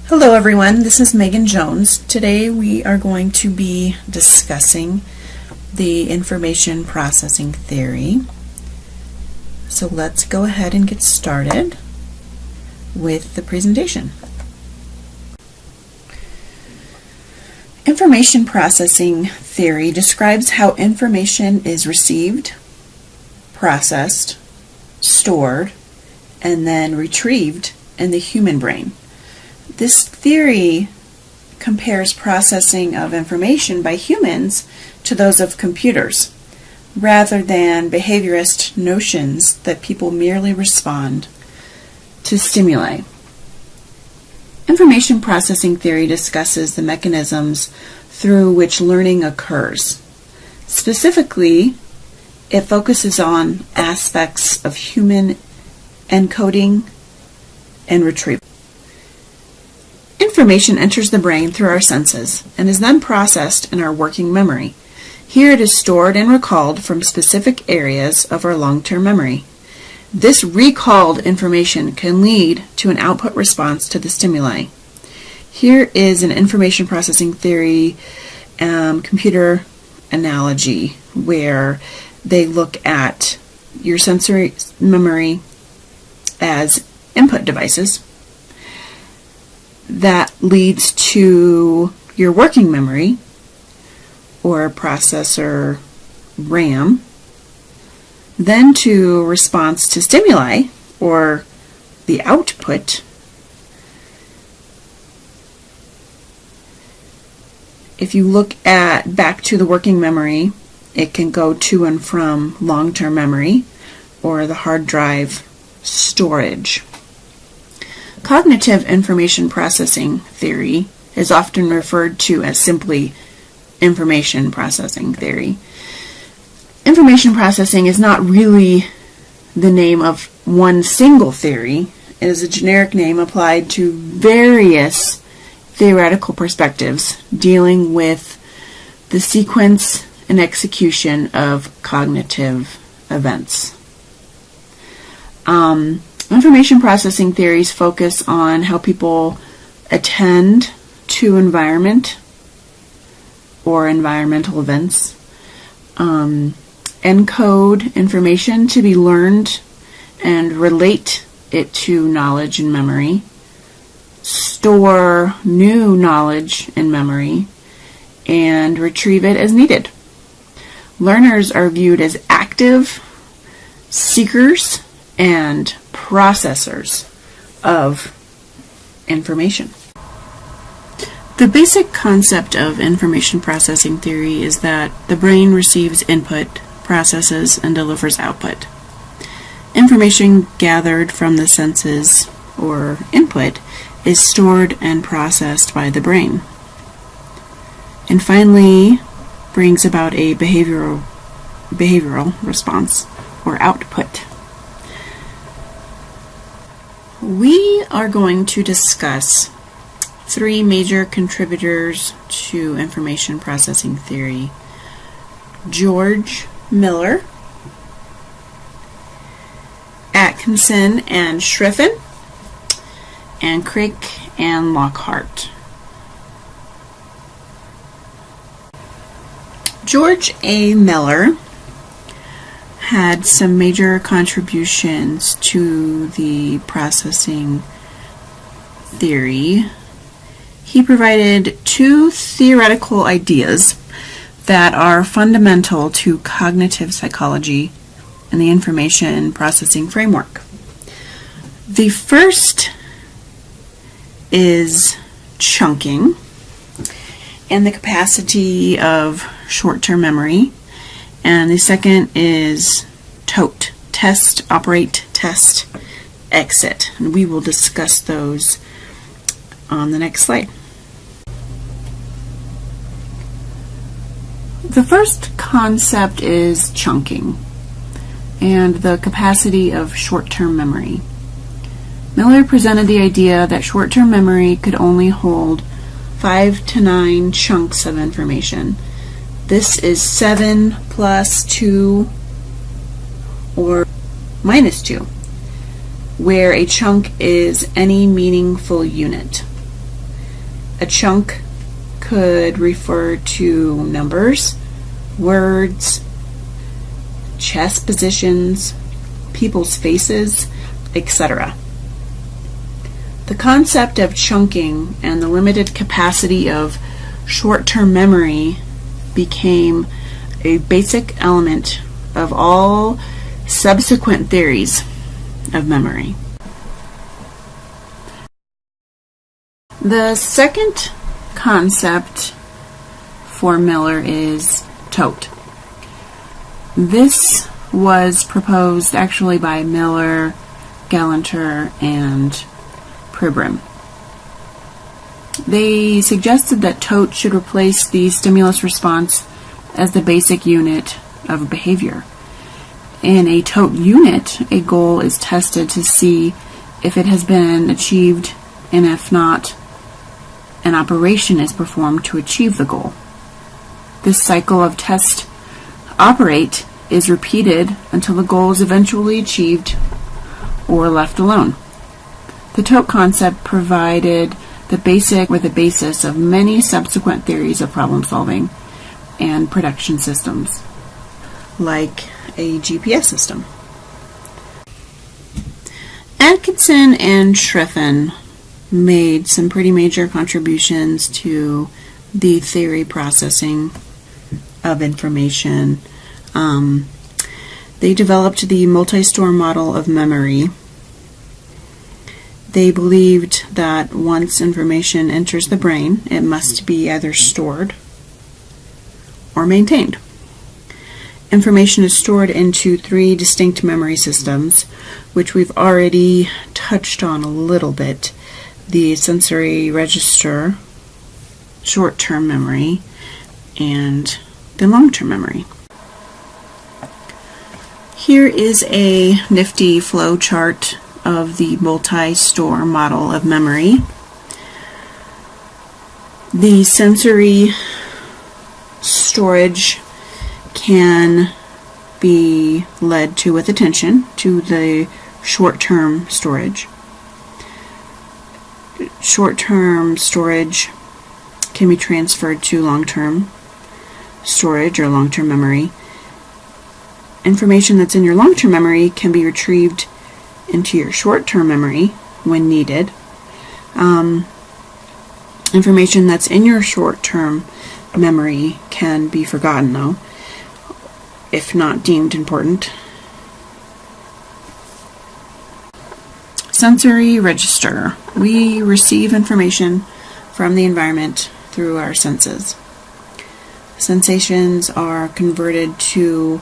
Hello everyone, this is Megan Jones. Today we are going to be discussing the information processing theory. So let's go ahead and get started with the presentation. Information processing theory describes how information is received, processed, stored, and then retrieved in the human brain. This theory compares processing of information by humans to those of computers, rather than behaviorist notions that people merely respond to stimuli. Information processing theory discusses the mechanisms through which learning occurs. Specifically, it focuses on aspects of human encoding and retrieval. Information enters the brain through our senses and is then processed in our working memory. Here it is stored and recalled from specific areas of our long-term memory. This recalled information can lead to an output response to the stimuli. Here is an information processing theory computer analogy where they look at your sensory memory as input devices. That leads to your working memory, or processor RAM, then to response to stimuli, or the output. If you look at back to the working memory, it can go to and from long-term memory, or the hard drive storage. Cognitive information processing theory is often referred to as simply information processing theory. Information processing is not really the name of one single theory. It is a generic name applied to various theoretical perspectives dealing with the sequence and execution of cognitive events. Information processing theories focus on how people attend to environment or environmental events, encode information to be learned and relate it to knowledge and memory, store new knowledge in memory, and retrieve it as needed. Learners are viewed as active seekers and processors of information. The basic concept of information processing theory is that the brain receives input, processes, and delivers output. Information gathered from the senses, or input, is stored and processed by the brain, and finally brings about a behavioral response, or output. We are going to discuss three major contributors to information processing theory: George Miller, Atkinson and Schriffen, and Crick and Lockhart. George A. Miller had some major contributions to the processing theory. He provided two theoretical ideas that are fundamental to cognitive psychology and the information processing framework. The first is chunking and the capacity of short-term memory. And the second is TOTE, test, operate, test, exit. And we will discuss those on the next slide. The first concept is chunking and the capacity of short-term memory. Miller presented the idea that short-term memory could only hold 5 to 9 chunks of information. This is 7 plus 2 or minus 2, where a chunk is any meaningful unit. A chunk could refer to numbers, words, chest positions, people's faces, etc. The concept of chunking and the limited capacity of short-term memory became a basic element of all subsequent theories of memory. The second concept for Miller is tote. This was proposed actually by Miller, Galanter, and Pribram. They suggested that tote should replace the stimulus response as the basic unit of behavior. In a tote unit, a goal is tested to see if it has been achieved, and if not, an operation is performed to achieve the goal. This cycle of test operate is repeated until the goal is eventually achieved or left alone. The tote concept provided the basis of many subsequent theories of problem solving and production systems, like a GPS system. Atkinson and Schriffen made some pretty major contributions to the theory processing of information. They developed the multi-store model of memory. They believed that once information enters the brain, it must be either stored or maintained. Information is stored into 3 distinct memory systems, which we've already touched on a little bit: the sensory register, short-term memory, and the long-term memory. Here is a nifty flow chart of the multi-store model of memory. The sensory storage can be led to with attention to the short-term storage. Short-term storage can be transferred to long-term storage or long-term memory. Information that's in your long-term memory can be retrieved into your short-term memory when needed. Information that's in your short-term memory can be forgotten, though, if not deemed important. Sensory register. We receive information from the environment through our senses. Sensations are converted to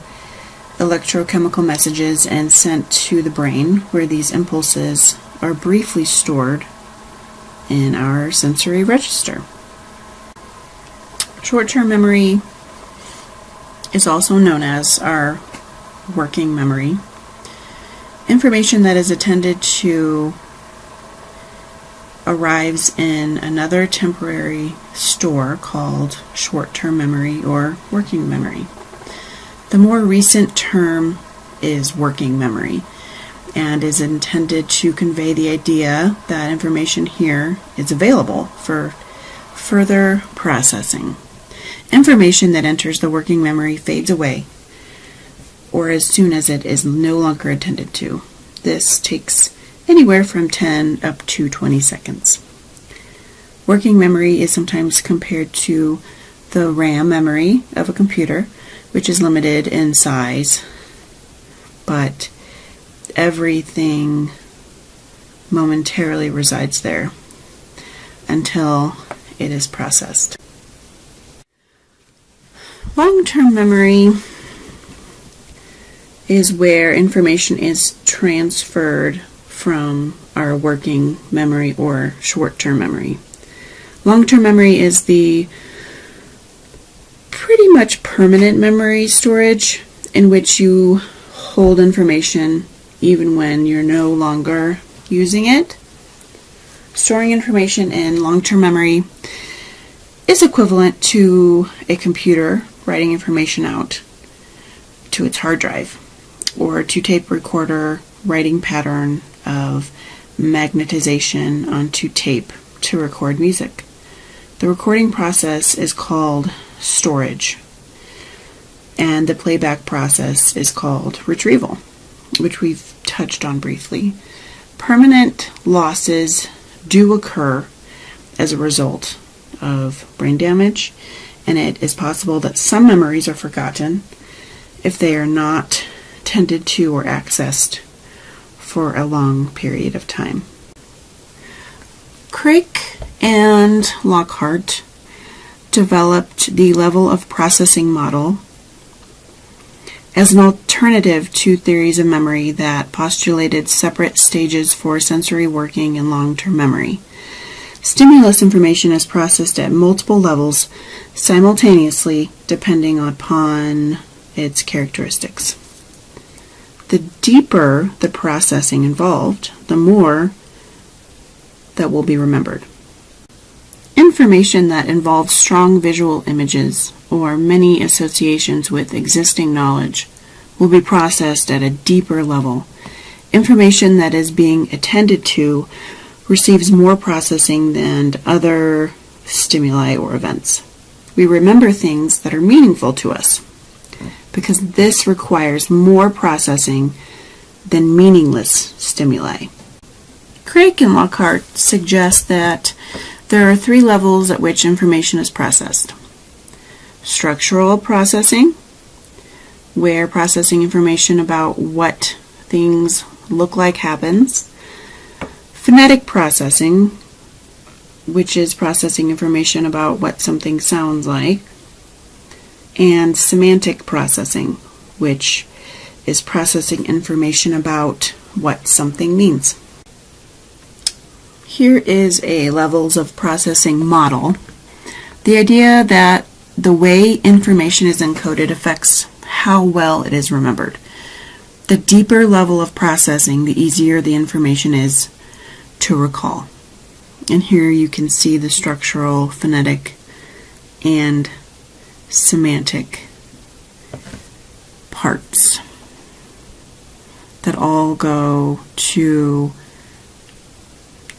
electrochemical messages and sent to the brain, where these impulses are briefly stored in our sensory register. Short-term memory is also known as our working memory. Information that is attended to arrives in another temporary store called short-term memory or working memory. The more recent term is working memory and is intended to convey the idea that information here is available for further processing. Information that enters the working memory fades away, or as soon as it is no longer attended to. This takes anywhere from 10 up to 20 seconds. Working memory is sometimes compared to the RAM memory of a computer, which is limited in size, but everything momentarily resides there until it is processed. Long-term memory is where information is transferred from our working memory or short-term memory. Long-term memory is the pretty much permanent memory storage in which you hold information even when you're no longer using it. Storing information in long-term memory is equivalent to a computer writing information out to its hard drive, or to tape recorder writing pattern of magnetization onto tape to record music. The recording process is called storage, and the playback process is called retrieval, which we've touched on briefly. Permanent losses do occur as a result of brain damage, and it is possible that some memories are forgotten if they are not tended to or accessed for a long period of time. Craik and Lockhart developed the level of processing model as an alternative to theories of memory that postulated separate stages for sensory working and long-term memory. Stimulus information is processed at multiple levels simultaneously depending upon its characteristics. The deeper the processing involved, the more that will be remembered. Information that involves strong visual images or many associations with existing knowledge will be processed at a deeper level. Information that is being attended to receives more processing than other stimuli or events. We remember things that are meaningful to us because this requires more processing than meaningless stimuli. Craik and Lockhart suggest that there are 3 levels at which information is processed. Structural processing, where processing information about what things look like happens. Phonetic processing, which is processing information about what something sounds like. And semantic processing, which is processing information about what something means. Here is a levels of processing model. The idea that the way information is encoded affects how well it is remembered. The deeper level of processing, the easier the information is to recall. And here you can see the structural, phonetic, and semantic parts that all go to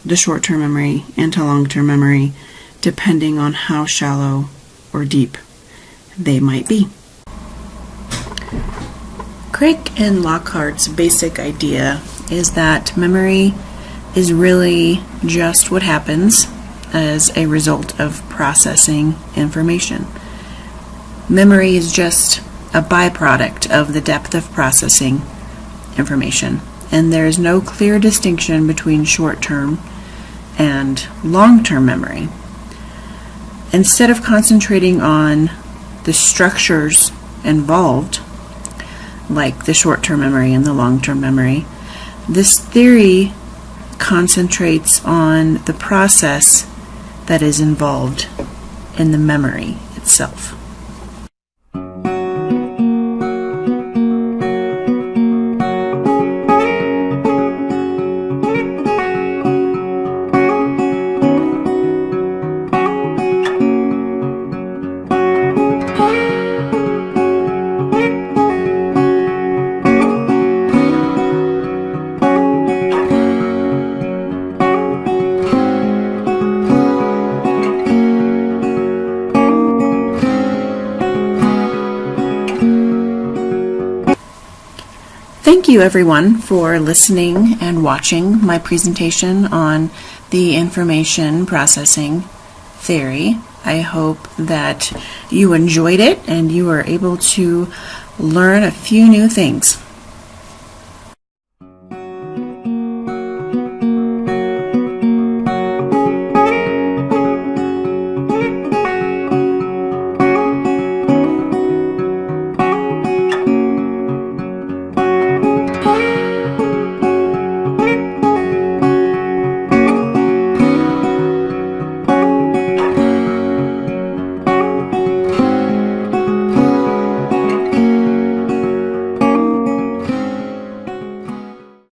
the short-term memory and to long-term memory, depending on how shallow or deep they might be. Craik and Lockhart's basic idea is that memory is really just what happens as a result of processing information. Memory is just a byproduct of the depth of processing information, and there is no clear distinction between short-term and long-term memory. Instead of concentrating on the structures involved, like the short-term memory and the long-term memory, this theory concentrates on the process that is involved in the memory itself. Thank you everyone for listening and watching my presentation on the information processing theory. I hope that you enjoyed it and you were able to learn a few new things.